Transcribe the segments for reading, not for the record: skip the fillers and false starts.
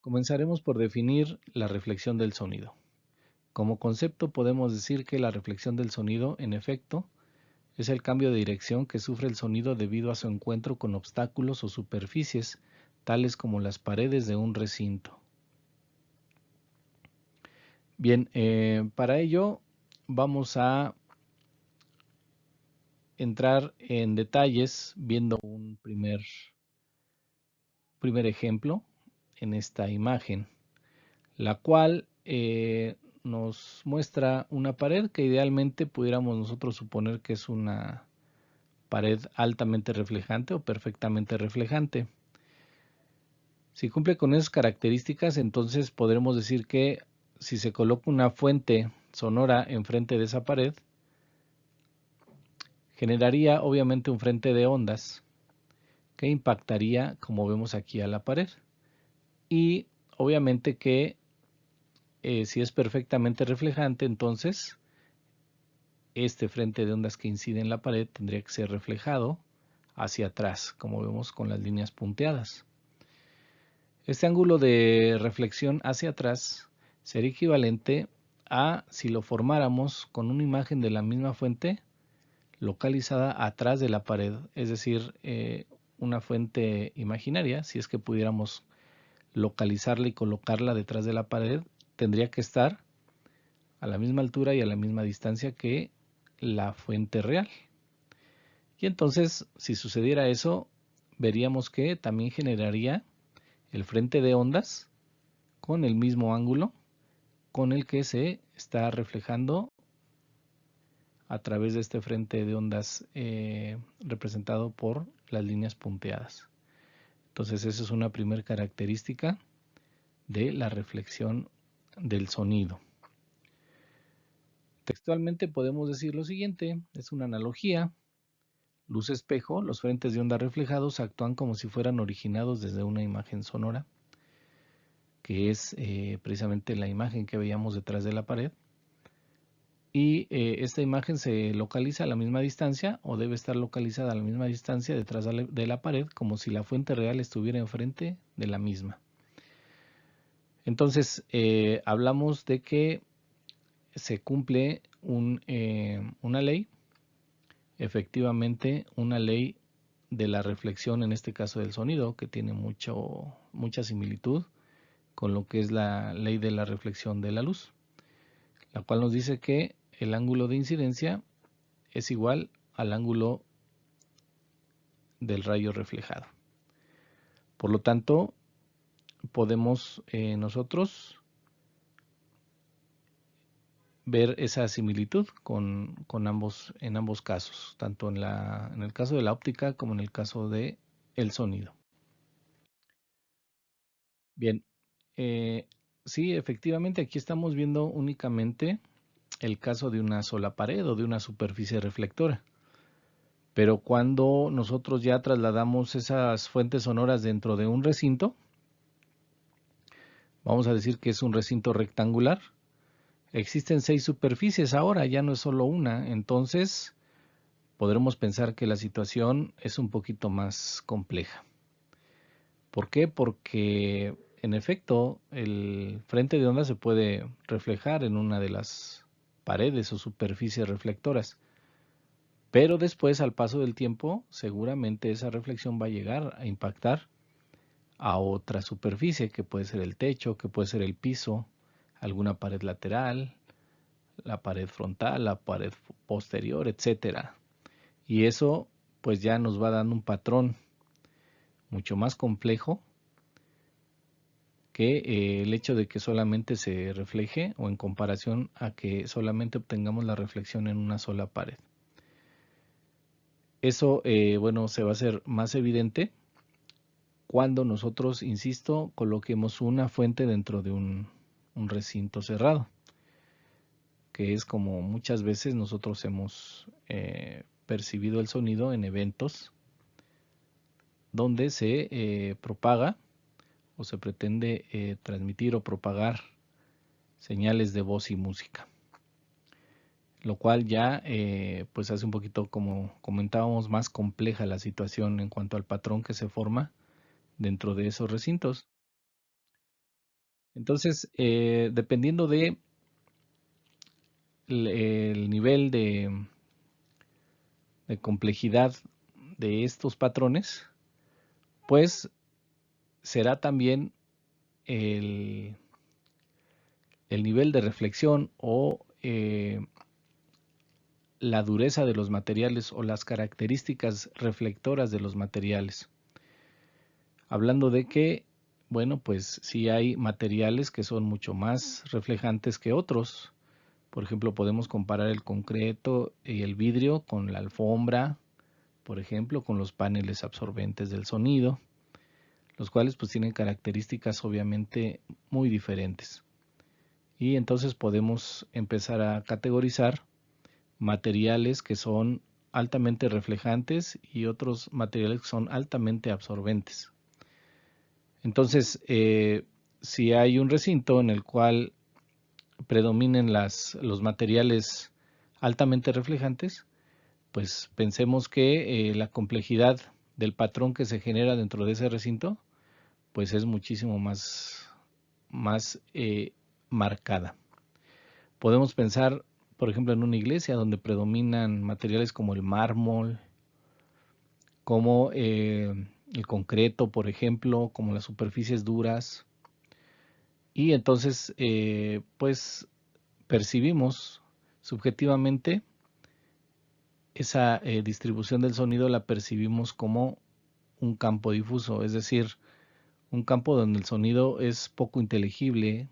Comenzaremos por definir la reflexión del sonido. Como concepto podemos decir que la reflexión del sonido, en efecto, es el cambio de dirección que sufre el sonido debido a su encuentro con obstáculos o superficies, tales como las paredes de un recinto. Bien, para ello vamos a entrar en detalles viendo un primer ejemplo en esta imagen, la cual nos muestra una pared que idealmente pudiéramos nosotros suponer que es una pared altamente reflejante o perfectamente reflejante. Si cumple con esas características, entonces podremos decir que si se coloca una fuente sonora enfrente de esa pared, generaría obviamente un frente de ondas que impactaría, como vemos aquí, a la pared. Y obviamente que si es perfectamente reflejante, entonces este frente de ondas que incide en la pared tendría que ser reflejado hacia atrás, como vemos con las líneas punteadas. Este ángulo de reflexión hacia atrás sería equivalente a si lo formáramos con una imagen de la misma fuente localizada atrás de la pared, es decir, una fuente imaginaria. Si es que pudiéramos localizarla y colocarla detrás de la pared, tendría que estar a la misma altura y a la misma distancia que la fuente real. Y entonces, si sucediera eso, veríamos que también generaría el frente de ondas con el mismo ángulo con el que se está reflejando a través de este frente de ondas representado por las líneas punteadas. Entonces, esa es una primera característica de la reflexión del sonido. Textualmente podemos decir lo siguiente, es una analogía. Luz espejo, los frentes de onda reflejados actúan como si fueran originados desde una imagen sonora, que es precisamente la imagen que veíamos detrás de la pared. Y esta imagen se localiza a la misma distancia o debe estar localizada a la misma distancia detrás de la pared, como si la fuente real estuviera enfrente de la misma. Entonces, hablamos de que se cumple una ley, efectivamente una ley de la reflexión, en este caso del sonido, que tiene mucha similitud con lo que es la ley de la reflexión de la luz, la cual nos dice que el ángulo de incidencia es igual al ángulo del rayo reflejado. Por lo tanto, podemos nosotros ver esa similitud en ambos casos, tanto en el caso de la óptica como en el caso de el sonido. Bien, sí, efectivamente aquí estamos viendo únicamente el caso de una sola pared o de una superficie reflectora. Pero cuando nosotros ya trasladamos esas fuentes sonoras dentro de un recinto, vamos a decir que es un recinto rectangular. Existen 6 superficies ahora, ya no es solo una, entonces podremos pensar que la situación es un poquito más compleja. ¿Por qué? Porque en efecto el frente de onda se puede reflejar en una de las paredes o superficies reflectoras, pero después al paso del tiempo seguramente esa reflexión va a llegar a impactar a otra superficie, que puede ser el techo, que puede ser el piso, alguna pared lateral, la pared frontal, la pared posterior, etcétera. Y eso pues ya nos va dando un patrón mucho más complejo que el hecho de que solamente se refleje o en comparación a que solamente obtengamos la reflexión en una sola pared. Eso, bueno, se va a hacer más evidente cuando nosotros, insisto, coloquemos una fuente dentro de un recinto cerrado, que es como muchas veces nosotros hemos percibido el sonido en eventos donde se propaga o se pretende transmitir o propagar señales de voz y música, lo cual ya pues hace un poquito, como comentábamos, más compleja la situación en cuanto al patrón que se forma dentro de esos recintos. Entonces, dependiendo de el nivel de complejidad de estos patrones, pues será también el nivel de reflexión o la dureza de los materiales o las características reflectoras de los materiales. Hablando de que, bueno, pues sí hay materiales que son mucho más reflejantes que otros. Por ejemplo, podemos comparar el concreto y el vidrio con la alfombra, por ejemplo, con los paneles absorbentes del sonido, los cuales pues tienen características obviamente muy diferentes. Y entonces podemos empezar a categorizar materiales que son altamente reflejantes y otros materiales que son altamente absorbentes. Entonces, si hay un recinto en el cual predominen los materiales altamente reflejantes, pues pensemos que la complejidad del patrón que se genera dentro de ese recinto, pues es muchísimo más marcada. Podemos pensar, por ejemplo, en una iglesia donde predominan materiales como el mármol, como el concreto, por ejemplo, como las superficies duras. Y entonces, pues percibimos subjetivamente esa distribución del sonido, la percibimos como un campo difuso, es decir, un campo donde el sonido es poco inteligible,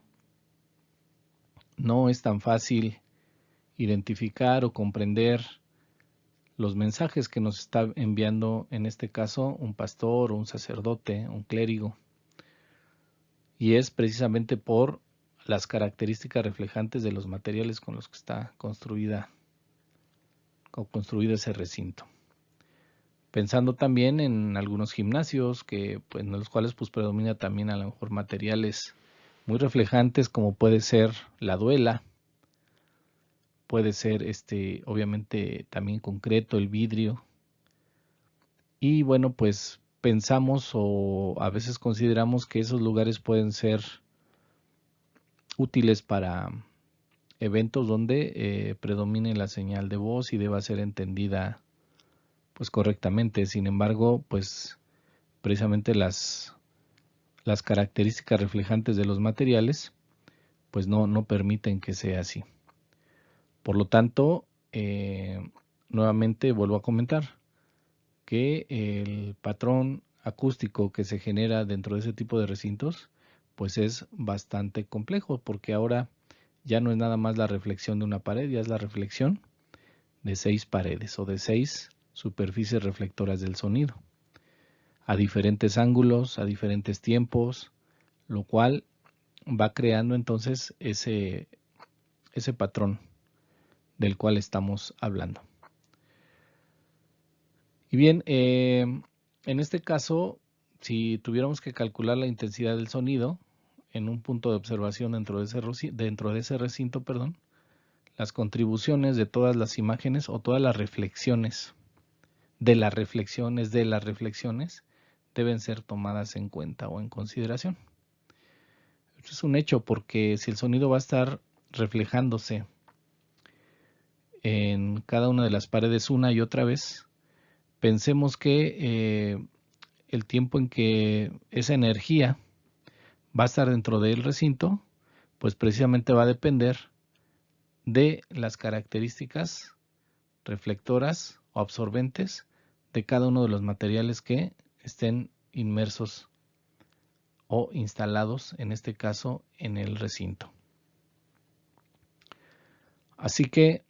no es tan fácil identificar o comprender los mensajes que nos está enviando, en este caso, un pastor, un sacerdote, un clérigo. Y es precisamente por las características reflejantes de los materiales con los que está construido ese recinto. Pensando también en algunos gimnasios pues, en los cuales pues, predomina también a lo mejor materiales muy reflejantes, como puede ser la duela, puede ser obviamente también concreto, el vidrio. Y bueno, pues pensamos o a veces consideramos que esos lugares pueden ser útiles para eventos donde predomine la señal de voz y deba ser entendida pues correctamente. Sin embargo, pues precisamente las características reflejantes de los materiales pues no permiten que sea así. Por lo tanto, nuevamente vuelvo a comentar que el patrón acústico que se genera dentro de ese tipo de recintos pues es bastante complejo, porque ahora ya no es nada más la reflexión de una pared, ya es la reflexión de 6 paredes o de 6 superficies reflectoras del sonido, a diferentes ángulos, a diferentes tiempos, lo cual va creando entonces ese patrón del cual estamos hablando. Y bien, en este caso, si tuviéramos que calcular la intensidad del sonido en un punto de observación dentro de ese recinto, las contribuciones de todas las imágenes o todas las reflexiones de las reflexiones deben ser tomadas en cuenta o en consideración. Esto es un hecho, porque si el sonido va a estar reflejándose en cada una de las paredes una y otra vez, pensemos que el tiempo en que esa energía va a estar dentro del recinto, pues precisamente va a depender de las características reflectoras o absorbentes de cada uno de los materiales que estén inmersos o instalados, en este caso, en el recinto. Así que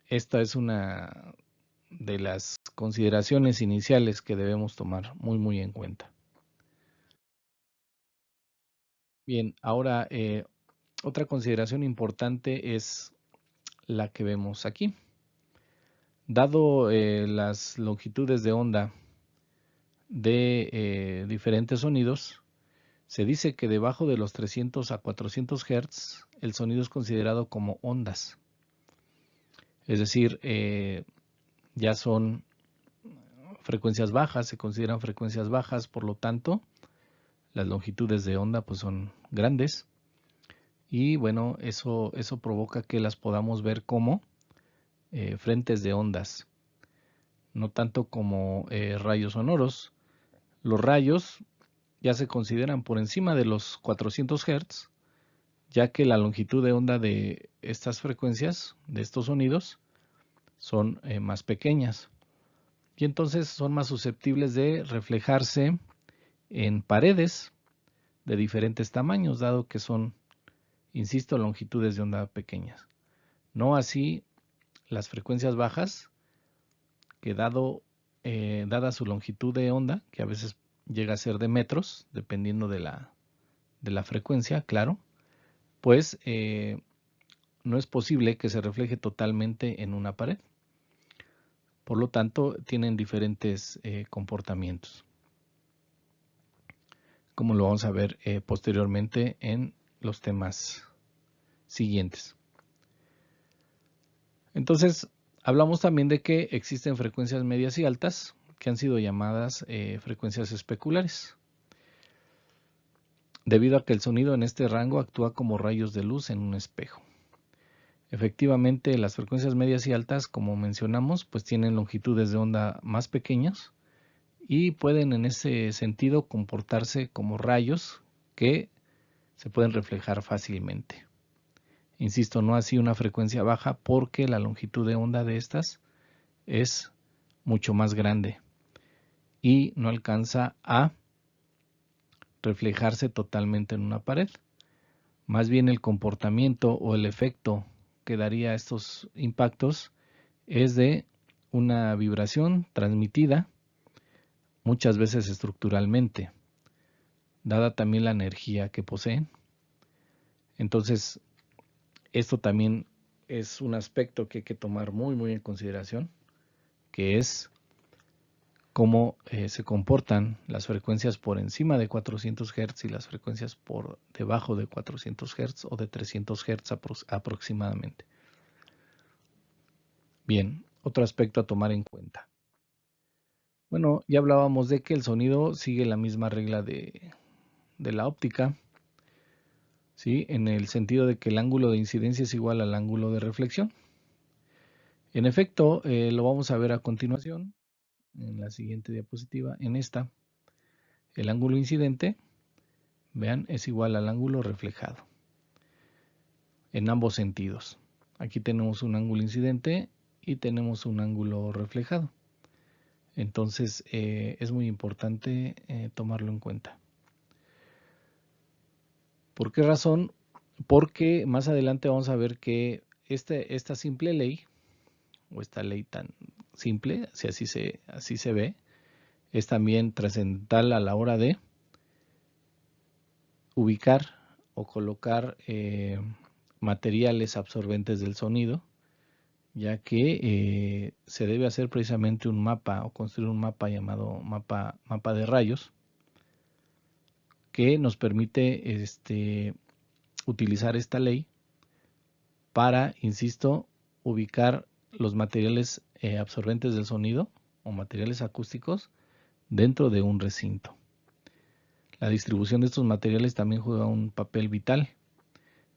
esta es una de las consideraciones iniciales que debemos tomar muy en cuenta. Bien, ahora otra consideración importante es la que vemos aquí. Dado las longitudes de onda de diferentes sonidos, se dice que debajo de los 300 a 400 Hz el sonido es considerado como ondas. Es decir, ya son frecuencias bajas, se consideran frecuencias bajas, por lo tanto, las longitudes de onda pues son grandes. y bueno, eso provoca que las podamos ver como frentes de ondas, no tanto como rayos sonoros. Los rayos ya se consideran por encima de los 400 Hz, ya que la longitud de onda de estas frecuencias, de estos sonidos, son más pequeñas y entonces son más susceptibles de reflejarse en paredes de diferentes tamaños, dado que son, insisto, longitudes de onda pequeñas. No así las frecuencias bajas, que dada su longitud de onda, que a veces llega a ser de metros, dependiendo de la frecuencia, claro, pues no es posible que se refleje totalmente en una pared. Por lo tanto, tienen diferentes comportamientos, como lo vamos a ver posteriormente en los temas siguientes. Entonces, hablamos también de que existen frecuencias medias y altas que han sido llamadas frecuencias especulares, debido a que el sonido en este rango actúa como rayos de luz en un espejo. Efectivamente, las frecuencias medias y altas, como mencionamos, pues tienen longitudes de onda más pequeñas y pueden en ese sentido comportarse como rayos que se pueden reflejar fácilmente. Insisto, no así una frecuencia baja porque la longitud de onda de estas es mucho más grande y no alcanza a reflejarse totalmente en una pared. Más bien el comportamiento o el efecto que daría estos impactos es de una vibración transmitida muchas veces estructuralmente, dada también la energía que poseen. Entonces, esto también es un aspecto que hay que tomar muy en consideración, que es cómo se comportan las frecuencias por encima de 400 Hz y las frecuencias por debajo de 400 Hz o de 300 Hz aproximadamente. Bien, otro aspecto a tomar en cuenta. Bueno, ya hablábamos de que el sonido sigue la misma regla de la óptica, ¿sí? En el sentido de que el ángulo de incidencia es igual al ángulo de reflexión. En efecto, lo vamos a ver a continuación, en la siguiente diapositiva. En esta, el ángulo incidente, vean, es igual al ángulo reflejado, en ambos sentidos. Aquí tenemos un ángulo incidente y tenemos un ángulo reflejado. Entonces, es muy importante tomarlo en cuenta. ¿Por qué razón? Porque más adelante vamos a ver que esta simple ley, o esta ley tan simple, si así se ve, es también trascendental a la hora de ubicar o colocar materiales absorbentes del sonido, ya que se debe hacer precisamente un mapa o construir un mapa llamado mapa de rayos, que nos permite utilizar esta ley para, insisto, ubicar los materiales absorbentes del sonido o materiales acústicos dentro de un recinto. La distribución de estos materiales también juega un papel vital,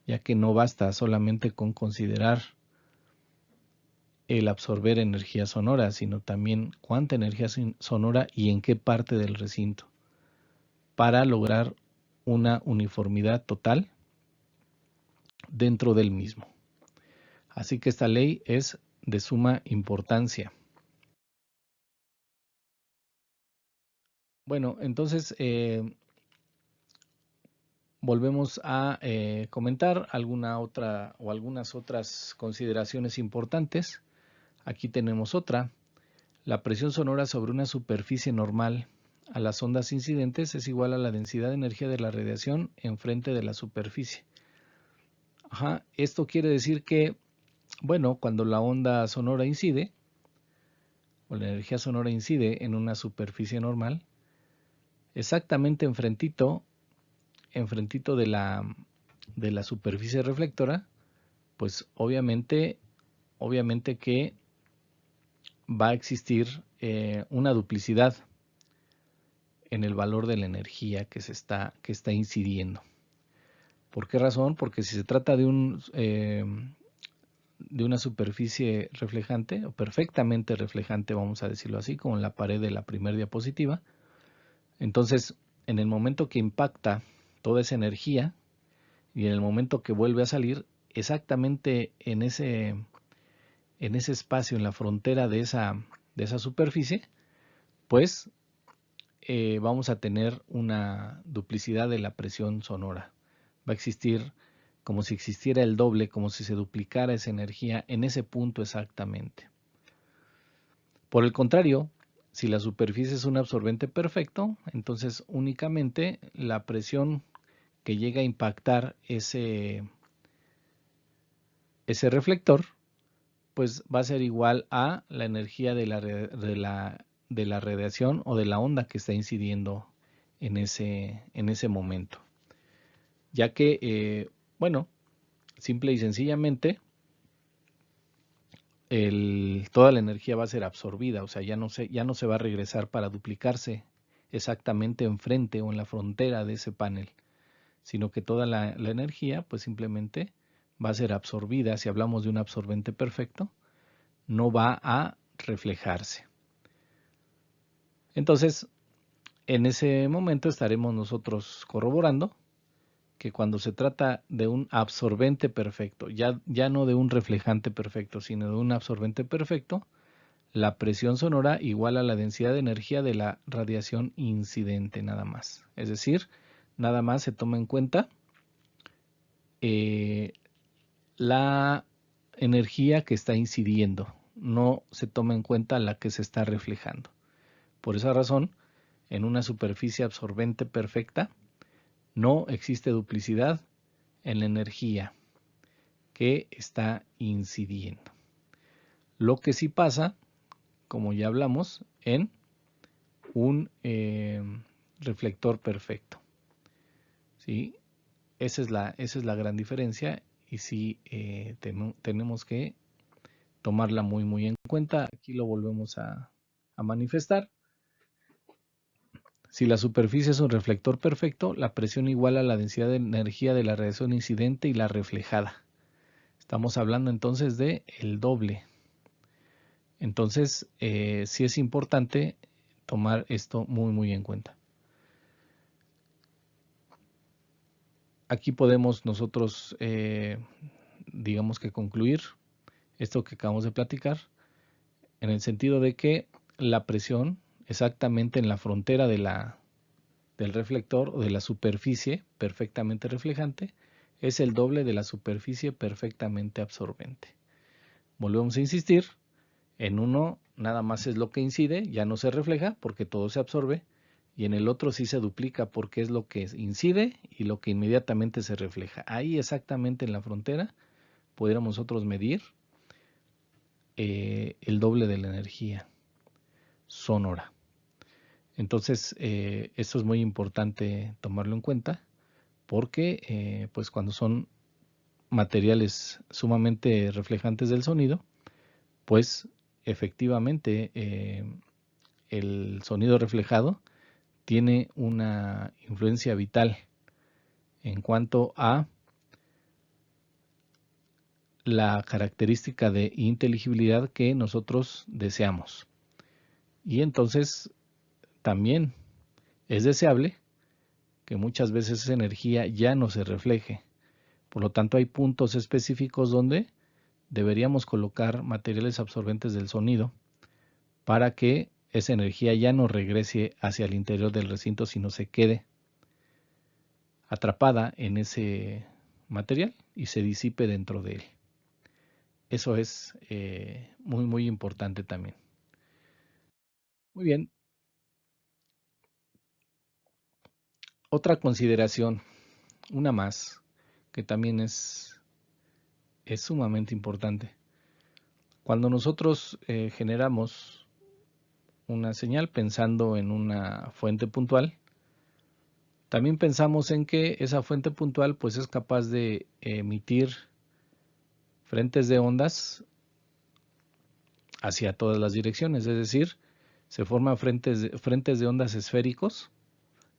ya que no basta solamente con considerar el absorber energía sonora, sino también cuánta energía sonora y en qué parte del recinto, para lograr una uniformidad total dentro del mismo. Así que esta ley es de suma importancia. Bueno, entonces volvemos a comentar alguna otra o algunas otras consideraciones importantes. Aquí tenemos otra. La presión sonora sobre una superficie normal a las ondas incidentes es igual a la densidad de energía de la radiación enfrente de la superficie. Esto quiere decir que, bueno, cuando la onda sonora incide, o la energía sonora incide en una superficie normal, exactamente enfrentito de la superficie reflectora, pues obviamente que va a existir una duplicidad en el valor de la energía que está incidiendo. ¿Por qué razón? Porque si se trata de una superficie reflejante o perfectamente reflejante, vamos a decirlo así, como en la pared de la primera diapositiva, entonces en el momento que impacta toda esa energía y en el momento que vuelve a salir, exactamente en ese espacio, en la frontera de esa superficie, pues vamos a tener una duplicidad de la presión sonora. Va a existir como si existiera el doble, como si se duplicara esa energía en ese punto exactamente. Por el contrario, si la superficie es un absorbente perfecto, entonces únicamente la presión que llega a impactar ese reflector, pues va a ser igual a la energía de la radiación o de la onda que está incidiendo en ese momento. Ya que, bueno, simple y sencillamente, toda la energía va a ser absorbida, o sea, ya no se va a regresar para duplicarse exactamente enfrente o en la frontera de ese panel, sino que toda la energía, pues simplemente va a ser absorbida. Si hablamos de un absorbente perfecto, no va a reflejarse. Entonces, en ese momento estaremos nosotros corroborando que cuando se trata de un absorbente perfecto, ya no de un reflejante perfecto, sino de un absorbente perfecto, la presión sonora iguala a la densidad de energía de la radiación incidente nada más. Es decir, nada más se toma en cuenta la energía que está incidiendo, no se toma en cuenta la que se está reflejando. Por esa razón, en una superficie absorbente perfecta, no existe duplicidad en la energía que está incidiendo. Lo que sí pasa, como ya hablamos, en un reflector perfecto. ¿Sí? Esa es la gran diferencia y sí tenemos que tomarla muy en cuenta. Aquí lo volvemos a manifestar. Si la superficie es un reflector perfecto, la presión iguala a la densidad de energía de la radiación incidente y la reflejada. Estamos hablando entonces de el doble. Entonces, sí es importante tomar esto muy en cuenta. Aquí podemos nosotros, digamos que concluir esto que acabamos de platicar, en el sentido de que la presión exactamente en la frontera del reflector o de la superficie perfectamente reflejante es el doble de la superficie perfectamente absorbente. Volvemos a insistir, en uno nada más es lo que incide, ya no se refleja porque todo se absorbe, y en el otro sí se duplica porque es lo que incide y lo que inmediatamente se refleja. Ahí exactamente en la frontera pudiéramos nosotros medir el doble de la energía sonora. Entonces, esto es muy importante tomarlo en cuenta porque pues cuando son materiales sumamente reflejantes del sonido, pues efectivamente el sonido reflejado tiene una influencia vital en cuanto a la característica de inteligibilidad que nosotros deseamos. Y entonces también es deseable que muchas veces esa energía ya no se refleje. Por lo tanto, hay puntos específicos donde deberíamos colocar materiales absorbentes del sonido para que esa energía ya no regrese hacia el interior del recinto, sino se quede atrapada en ese material y se disipe dentro de él. Eso es muy importante también. Muy bien. Otra consideración, una más, que también es sumamente importante. Cuando nosotros generamos una señal pensando en una fuente puntual, también pensamos en que esa fuente puntual pues es capaz de emitir frentes de ondas hacia todas las direcciones, es decir, se forman frentes de ondas esféricos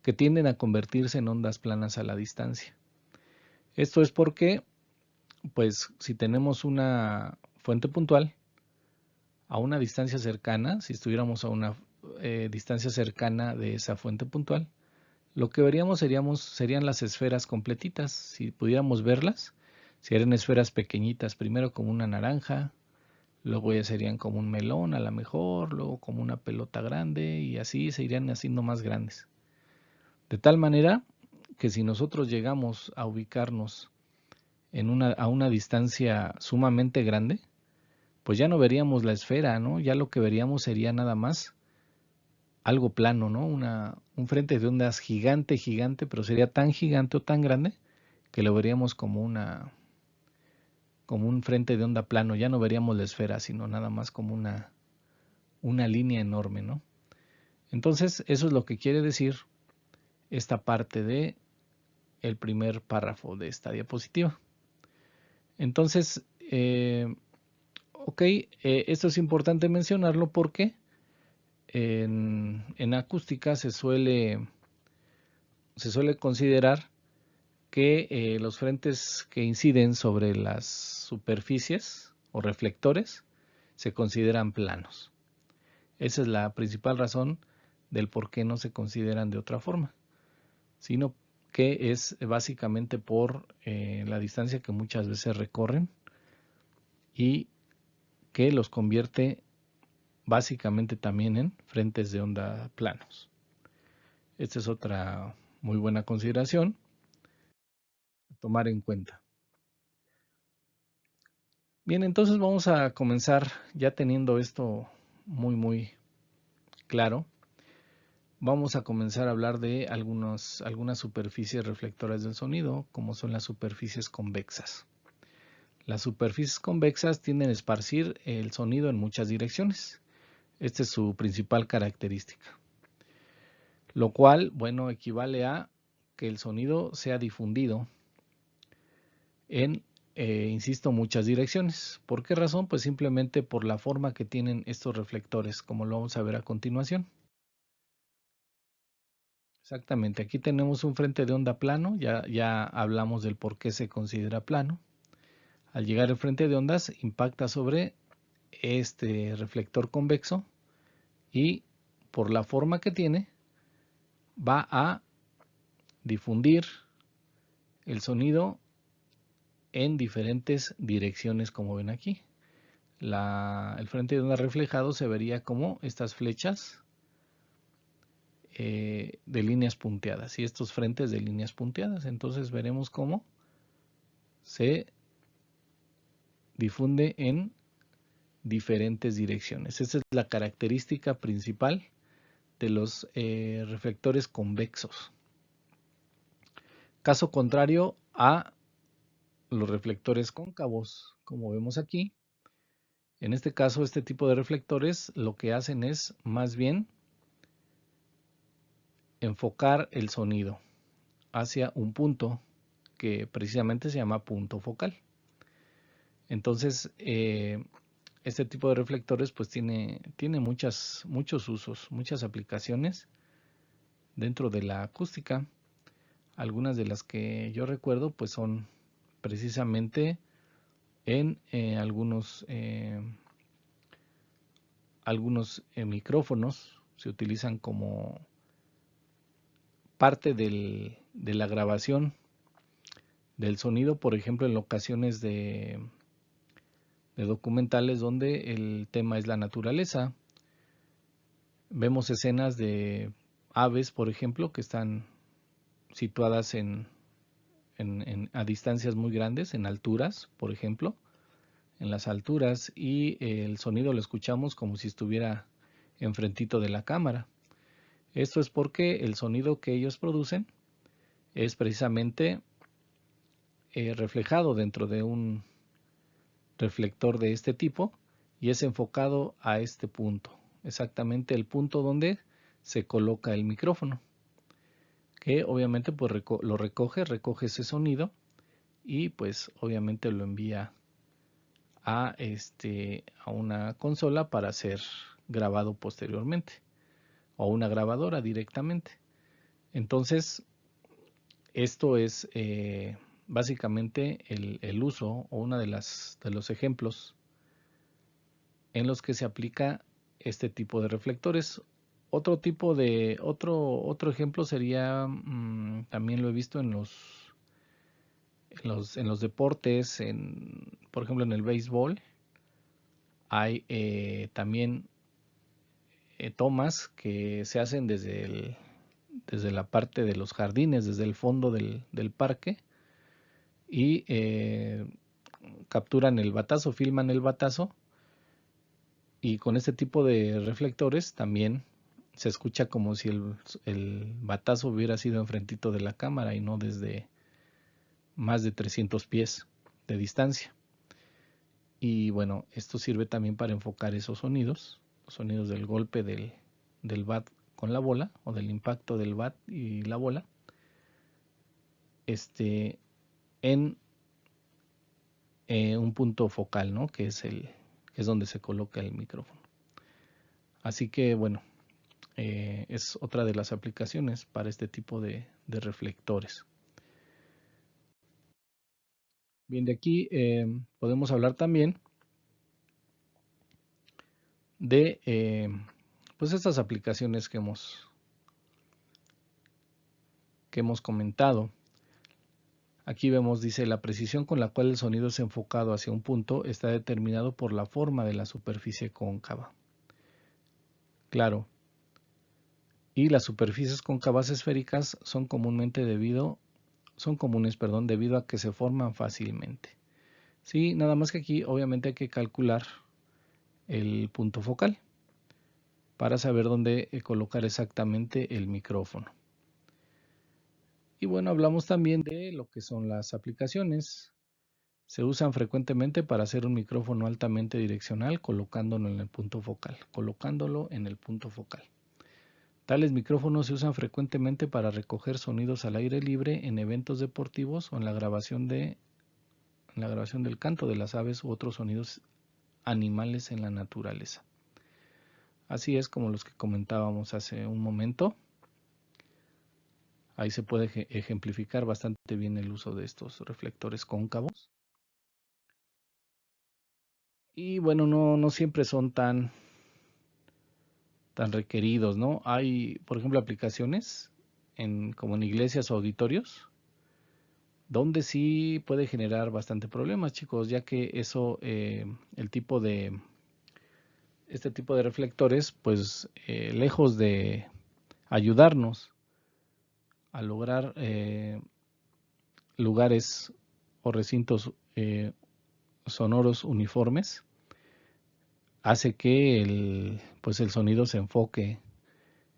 que tienden a convertirse en ondas planas a la distancia. Esto es porque, pues, si tenemos una fuente puntual a una distancia cercana, si estuviéramos a una distancia cercana de esa fuente puntual, lo que veríamos serían las esferas completitas. Si pudiéramos verlas, serían esferas pequeñitas, primero como una naranja, luego ya serían como un melón a lo mejor, luego como una pelota grande y así se irían haciendo más grandes. De tal manera que si nosotros llegamos a ubicarnos a una distancia sumamente grande, pues ya no veríamos la esfera, ¿no? Ya lo que veríamos sería nada más algo plano, ¿no? Un frente de ondas gigante, gigante, pero sería tan gigante o tan grande que lo veríamos como un frente de onda plano. Ya no veríamos la esfera, sino nada más como una línea enorme, ¿no? Entonces, eso es lo que quiere decir esta parte de el primer párrafo de esta diapositiva. Entonces, ok, esto es importante mencionarlo porque en acústica se suele considerar que los frentes que inciden sobre las superficies o reflectores se consideran planos. Esa es la principal razón del por qué no se consideran de otra forma, sino que es básicamente por la distancia que muchas veces recorren y que los convierte básicamente también en frentes de onda planos. Esta es otra muy buena consideración a tomar en cuenta. Bien, entonces vamos a comenzar ya teniendo esto muy claro. Vamos a comenzar a hablar de algunas superficies reflectoras del sonido, como son las superficies convexas. Las superficies convexas tienden a esparcir el sonido en muchas direcciones. Esta es su principal característica. Lo cual, bueno, equivale a que el sonido sea difundido en, insisto, muchas direcciones. ¿Por qué razón? Pues simplemente por la forma que tienen estos reflectores, como lo vamos a ver a continuación. Exactamente, aquí tenemos un frente de onda plano, ya hablamos del por qué se considera plano. Al llegar el frente de ondas, impacta sobre este reflector convexo y por la forma que tiene, va a difundir el sonido en diferentes direcciones, como ven aquí. El frente de onda reflejado se vería como estas flechas de líneas punteadas y estos frentes de líneas punteadas. Entonces veremos cómo se difunde en diferentes direcciones. Esa es la característica principal de los reflectores convexos. Caso contrario a los reflectores cóncavos, como vemos aquí. En este caso, este tipo de reflectores lo que hacen es más bien enfocar el sonido hacia un punto que precisamente se llama punto focal. Entonces, este tipo de reflectores pues tiene muchos usos, muchas aplicaciones dentro de la acústica. Algunas de las que yo recuerdo pues son precisamente en algunos micrófonos. Se utilizan como parte de la grabación del sonido, por ejemplo en ocasiones de documentales donde el tema es la naturaleza. Vemos escenas de aves, por ejemplo, que están situadas a distancias muy grandes, en alturas, por ejemplo, en las alturas, y el sonido lo escuchamos como si estuviera enfrentito de la cámara. Esto es porque el sonido que ellos producen es precisamente reflejado dentro de un reflector de este tipo y es enfocado a este punto, exactamente el punto donde se coloca el micrófono, que obviamente pues lo recoge ese sonido y pues obviamente lo envía a una consola para ser grabado posteriormente o una grabadora directamente. Entonces esto es básicamente el uso o una de los ejemplos en los que se aplica este tipo de reflectores. Otro ejemplo sería, también lo he visto en los deportes, por ejemplo en el béisbol, hay también tomas que se hacen desde la parte de los jardines, desde el fondo del parque, y capturan el batazo, filman el batazo, y con este tipo de reflectores también se escucha como si el batazo hubiera sido enfrentito de la cámara y no desde más de 300 pies de distancia. Y bueno, esto sirve también para enfocar esos sonidos, los sonidos del golpe del bat con la bola, o del impacto del bat y la bola, en un punto focal, ¿no? Que es donde se coloca el micrófono. Así que bueno, es otra de las aplicaciones para este tipo de reflectores. Bien, de aquí podemos hablar también de pues estas aplicaciones que hemos comentado. Aquí vemos, dice, la precisión con la cual el sonido es enfocado hacia un punto está determinado por la forma de la superficie cóncava. Claro. Y las superficies cóncavas esféricas son comunes, debido a que se forman fácilmente. Sí, nada más que aquí obviamente hay que calcular el punto focal para saber dónde colocar exactamente el micrófono. Y bueno, hablamos también de lo que son las aplicaciones. Se usan frecuentemente para hacer un micrófono altamente direccional colocándolo en el punto focal. Tales micrófonos se usan frecuentemente para recoger sonidos al aire libre en eventos deportivos o en la grabación del canto de las aves u otros sonidos animales en la naturaleza. Así es como los que comentábamos hace un momento. Ahí se puede ejemplificar bastante bien el uso de estos reflectores cóncavos. Y bueno, no siempre son tan requeridos, ¿no? Hay, por ejemplo, aplicaciones como en iglesias o auditorios, donde sí puede generar bastante problemas, chicos, ya que este tipo de reflectores, pues lejos de ayudarnos a lograr lugares o recintos sonoros uniformes, hace que el sonido se enfoque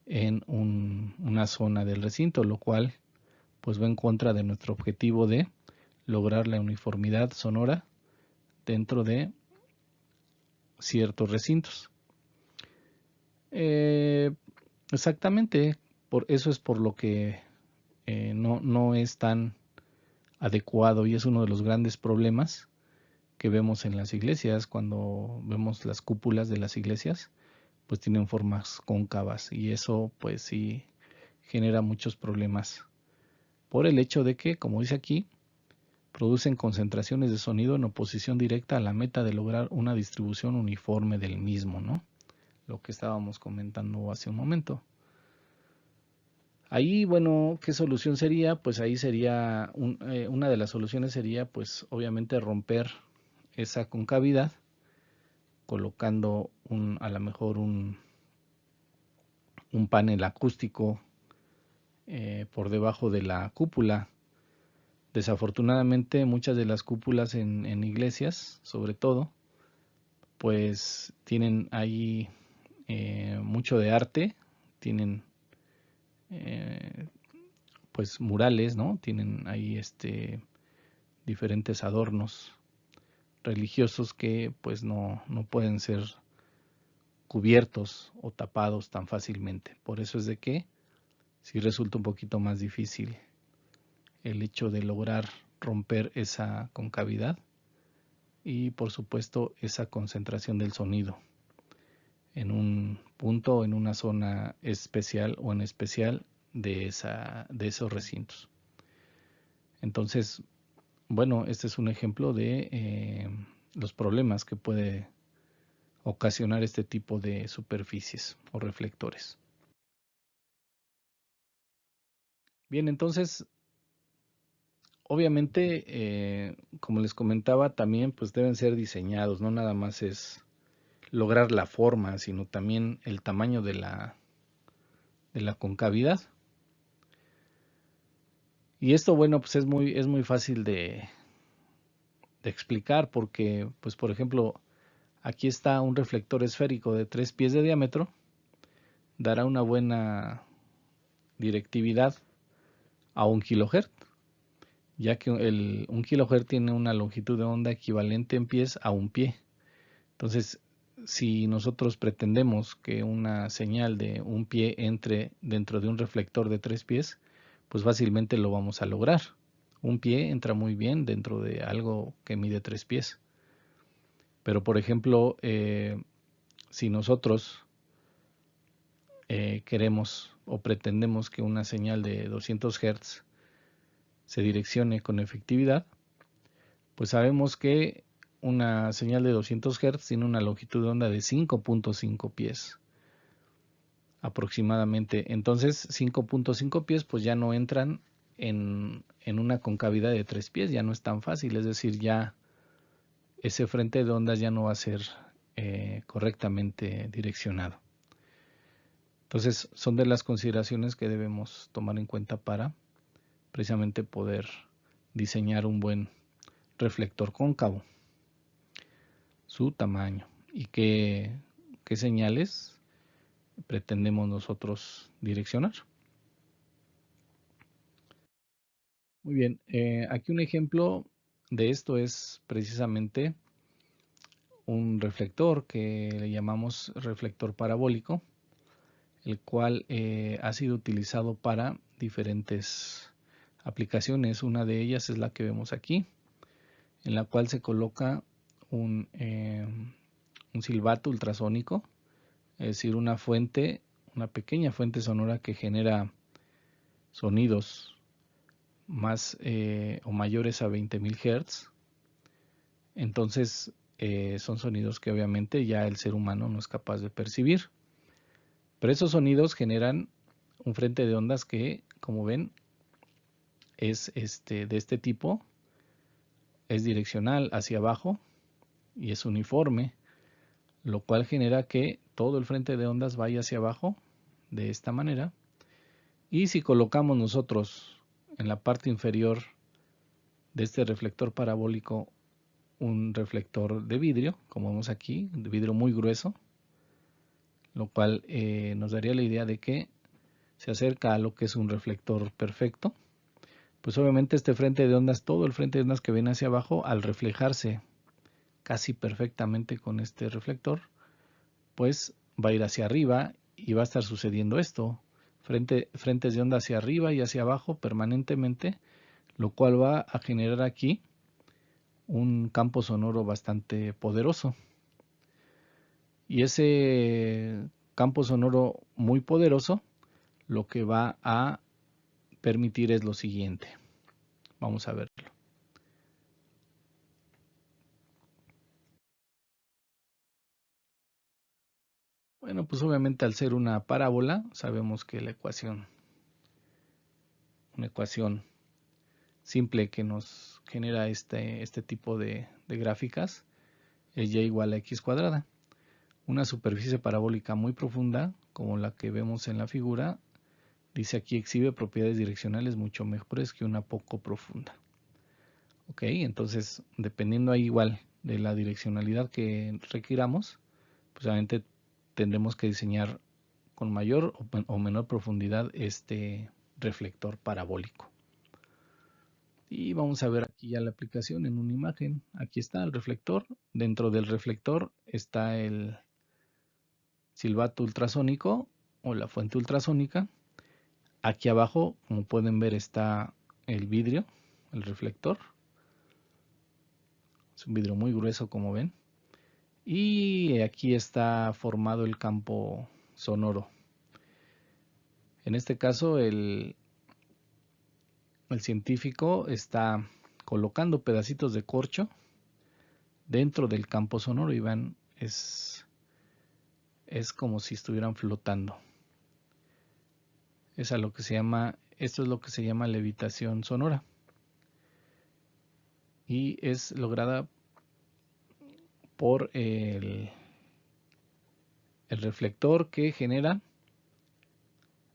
en una zona del recinto, lo cual pues va en contra de nuestro objetivo de lograr la uniformidad sonora dentro de ciertos recintos. Exactamente, eso es por lo que no es tan adecuado, y es uno de los grandes problemas que vemos en las iglesias. Cuando vemos las cúpulas de las iglesias, pues tienen formas cóncavas, y eso pues sí genera muchos problemas por el hecho de que, como dice aquí, producen concentraciones de sonido en oposición directa a la meta de lograr una distribución uniforme del mismo, ¿no? Lo que estábamos comentando hace un momento. Ahí, bueno, ¿qué solución sería? Pues ahí sería, una de las soluciones sería, pues obviamente romper esa concavidad colocando a lo mejor un panel acústico por debajo de la cúpula. Desafortunadamente, muchas de las cúpulas en iglesias, sobre todo, pues tienen ahí mucho de arte, tienen pues murales, ¿no? Tienen ahí diferentes adornos religiosos que pues no pueden ser cubiertos o tapados tan fácilmente. Por eso es de que sí resulta un poquito más difícil el hecho de lograr romper esa concavidad y por supuesto esa concentración del sonido en un punto, en una zona especial o en especial de esos recintos. Entonces, bueno, este es un ejemplo de los problemas que puede ocasionar este tipo de superficies o reflectores. Bien, entonces, obviamente, como les comentaba, también pues deben ser diseñados, no nada más es lograr la forma, sino también el tamaño de la concavidad. Y esto, bueno, pues es muy fácil de explicar porque, pues por ejemplo, aquí está un reflector esférico de 3 pies de diámetro, dará una buena directividad a 1 kHz, ya que 1 kHz tiene una longitud de onda equivalente en pies a 1 pie. Entonces, si nosotros pretendemos que una señal de 1 pie entre dentro de un reflector de 3 pies, pues fácilmente lo vamos a lograr. 1 pie entra muy bien dentro de algo que mide 3 pies. Pero, por ejemplo, si nosotros queremos o pretendemos que una señal de 200 Hz se direccione con efectividad, pues sabemos que una señal de 200 Hz tiene una longitud de onda de 5.5 pies aproximadamente. Entonces 5.5 pies pues ya no entran en una concavidad de 3 pies, ya no es tan fácil, es decir, ya ese frente de ondas ya no va a ser correctamente direccionado. Entonces son de las consideraciones que debemos tomar en cuenta para precisamente poder diseñar un buen reflector cóncavo, su tamaño y qué señales pretendemos nosotros direccionar. Muy bien, aquí un ejemplo de esto es precisamente un reflector que le llamamos reflector parabólico, el cual ha sido utilizado para diferentes aplicaciones. Una de ellas es la que vemos aquí, en la cual se coloca un silbato ultrasónico, es decir, una pequeña fuente sonora que genera sonidos más o mayores a 20.000 Hz. Entonces son sonidos que obviamente ya el ser humano no es capaz de percibir. Pero esos sonidos generan un frente de ondas que, como ven, es de este tipo, es direccional hacia abajo y es uniforme, lo cual genera que todo el frente de ondas vaya hacia abajo de esta manera. Y si colocamos nosotros en la parte inferior de este reflector parabólico un reflector de vidrio, como vemos aquí, de vidrio muy grueso, lo cual nos daría la idea de que se acerca a lo que es un reflector perfecto. Pues obviamente este frente de ondas, todo el frente de ondas que viene hacia abajo, al reflejarse casi perfectamente con este reflector, pues va a ir hacia arriba y va a estar sucediendo esto, frentes de onda hacia arriba y hacia abajo permanentemente, lo cual va a generar aquí un campo sonoro bastante poderoso. Y ese campo sonoro muy poderoso lo que va a permitir es lo siguiente. Vamos a verlo. Bueno, pues obviamente al ser una parábola, sabemos que una ecuación simple que nos genera este tipo de gráficas es y igual a x cuadrada. Una superficie parabólica muy profunda, como la que vemos en la figura, dice aquí exhibe propiedades direccionales mucho mejores que una poco profunda. Ok, entonces dependiendo ahí igual de la direccionalidad que requiramos, pues obviamente tendremos que diseñar con mayor o menor profundidad este reflector parabólico. Y vamos a ver aquí ya la aplicación en una imagen. Aquí está el reflector. Dentro del reflector está el silbato ultrasónico o la fuente ultrasónica. Aquí abajo, como pueden ver, está el vidrio, el reflector. Es un vidrio muy grueso, como ven. Y aquí está formado el campo sonoro. En este caso, el científico está colocando pedacitos de corcho dentro del campo sonoro y vean, es como si estuvieran flotando. Esto es lo que se llama levitación sonora. Y es lograda por el reflector que genera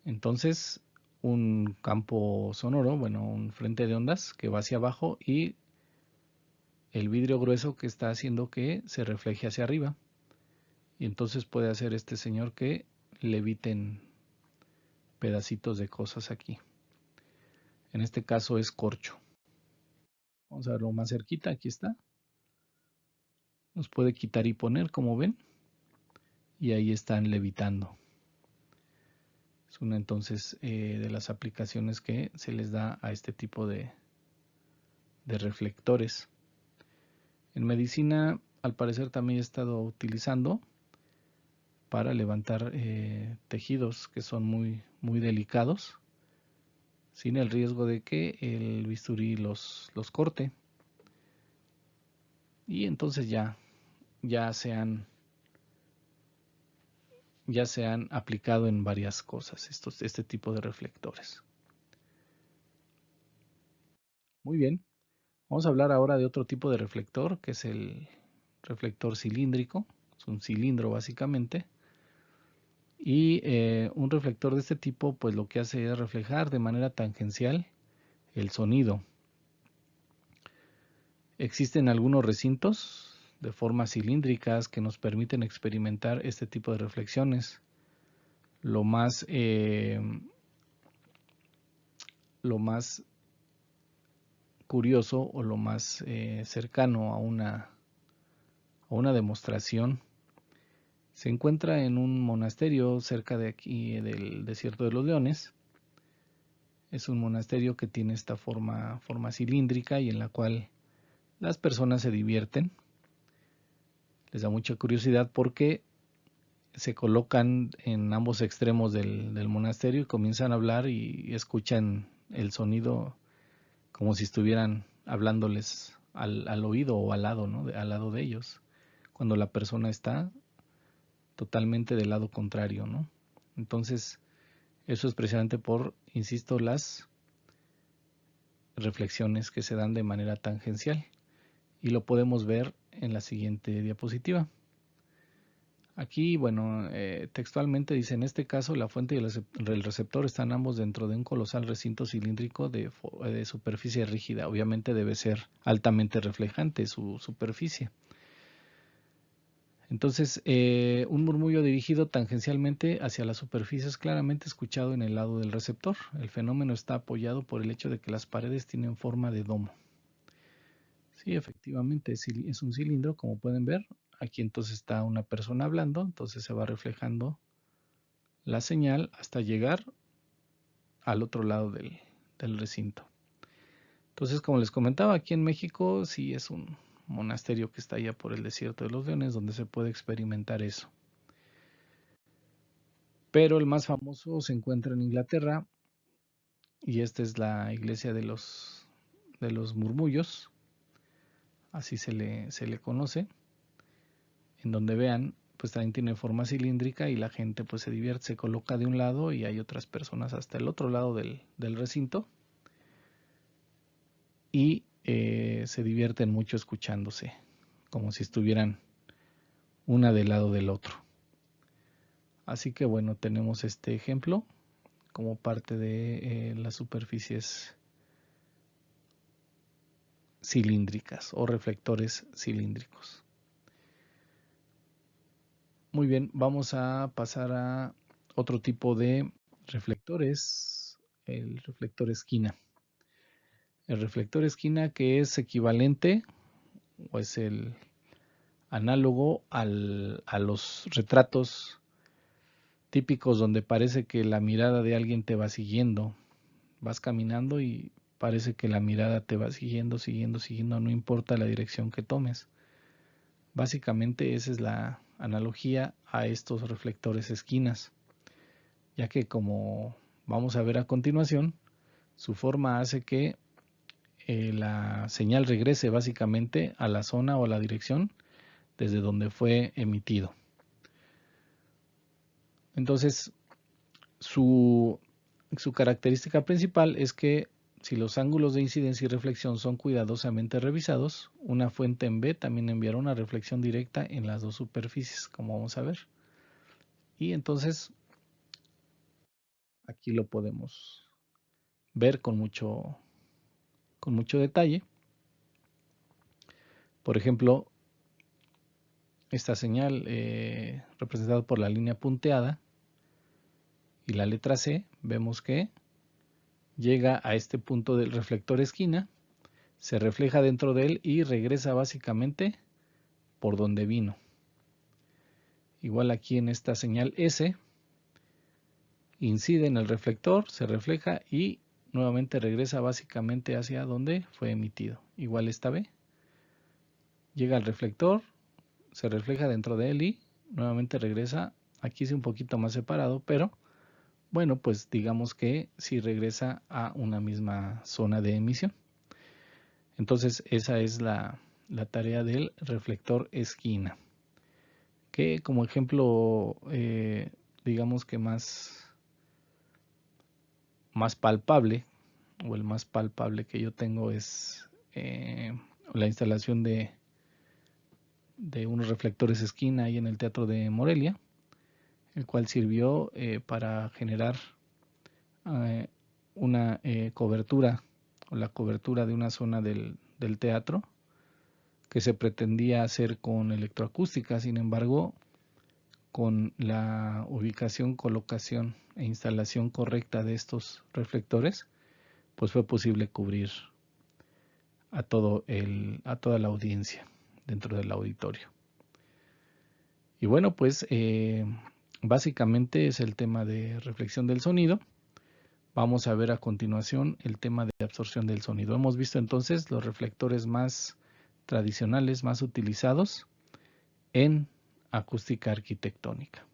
entonces un campo sonoro, bueno, un frente de ondas que va hacia abajo y el vidrio grueso que está haciendo que se refleje hacia arriba. Y entonces puede hacer este señor que leviten pedacitos de cosas aquí. En este caso es corcho. Vamos a verlo más cerquita, aquí está. Los puede quitar y poner, como ven. Y ahí están levitando. Es una entonces de las aplicaciones que se les da a este tipo de reflectores. En medicina, al parecer también he estado utilizando para levantar tejidos que son muy, muy delicados, sin el riesgo de que el bisturí los corte. Y entonces ya se han aplicado en varias cosas este tipo de reflectores. Muy bien, vamos a hablar ahora de otro tipo de reflector, que es el reflector cilíndrico. Es un cilindro básicamente. Y un reflector de este tipo pues lo que hace es reflejar de manera tangencial el sonido. Existen algunos recintos de formas cilíndricas que nos permiten experimentar este tipo de reflexiones. Lo más curioso o lo más cercano a una demostración se encuentra en un monasterio cerca de aquí del Desierto de los Leones. Es un monasterio que tiene esta forma cilíndrica y en la cual las personas se divierten. Les da mucha curiosidad porque se colocan en ambos extremos del monasterio y comienzan a hablar y escuchan el sonido como si estuvieran hablándoles al oído o al lado, ¿no? Al lado de ellos, cuando la persona está totalmente del lado contrario, ¿no? Entonces, eso es precisamente por, insisto, las reflexiones que se dan de manera tangencial. Y lo podemos ver en la siguiente diapositiva. Aquí, bueno, textualmente dice, en este caso la fuente y el receptor están ambos dentro de un colosal recinto cilíndrico de superficie rígida. Obviamente debe ser altamente reflejante su superficie. Entonces, un murmullo dirigido tangencialmente hacia la superficie es claramente escuchado en el lado del receptor. El fenómeno está apoyado por el hecho de que las paredes tienen forma de domo. Sí, efectivamente es un cilindro, como pueden ver. Aquí entonces está una persona hablando, entonces se va reflejando la señal hasta llegar al otro lado del recinto. Entonces, como les comentaba, aquí en México sí es un monasterio que está allá por el Desierto de los Leones donde se puede experimentar eso. Pero el más famoso se encuentra en Inglaterra y esta es la iglesia de los murmullos, así se le conoce, en donde vean pues también tiene forma cilíndrica y la gente pues se divierte, se coloca de un lado y hay otras personas hasta el otro lado del recinto y se divierten mucho escuchándose, como si estuvieran una del lado del otro. Así que bueno, tenemos este ejemplo como parte de las superficies cilíndricas o reflectores cilíndricos. Muy bien, vamos a pasar a otro tipo de reflectores, el reflector esquina. El reflector esquina que es equivalente o es el análogo a los retratos típicos donde parece que la mirada de alguien te va siguiendo. Vas caminando y parece que la mirada te va siguiendo, no importa la dirección que tomes. Básicamente esa es la analogía a estos reflectores esquinas, ya que como vamos a ver a continuación, su forma hace que la señal regrese básicamente a la zona o a la dirección desde donde fue emitido. Entonces, su característica principal es que si los ángulos de incidencia y reflexión son cuidadosamente revisados, una fuente en B también enviará una reflexión directa en las dos superficies, como vamos a ver. Y entonces, aquí lo podemos ver con mucho detalle. Por ejemplo, esta señal representada por la línea punteada y la letra C, vemos que llega a este punto del reflector esquina, se refleja dentro de él y regresa básicamente por donde vino. Igual aquí en esta señal S, incide en el reflector, se refleja y nuevamente regresa básicamente hacia donde fue emitido. Igual esta B, llega al reflector, se refleja dentro de él y nuevamente regresa. Aquí sí un poquito más separado, pero bueno, pues digamos que sí regresa a una misma zona de emisión. Entonces esa es la tarea del reflector esquina, que como ejemplo digamos que más palpable, o el más palpable que yo tengo es la instalación de unos reflectores esquina ahí en el Teatro de Morelia, el cual sirvió para generar una cobertura, o la cobertura de una zona del teatro que se pretendía hacer con electroacústica. Sin embargo, con la ubicación, colocación e instalación correcta de estos reflectores, pues fue posible cubrir a toda la audiencia dentro del auditorio. Y bueno, pues básicamente es el tema de reflexión del sonido. Vamos a ver a continuación el tema de absorción del sonido. Hemos visto entonces los reflectores más tradicionales, más utilizados en acústica arquitectónica.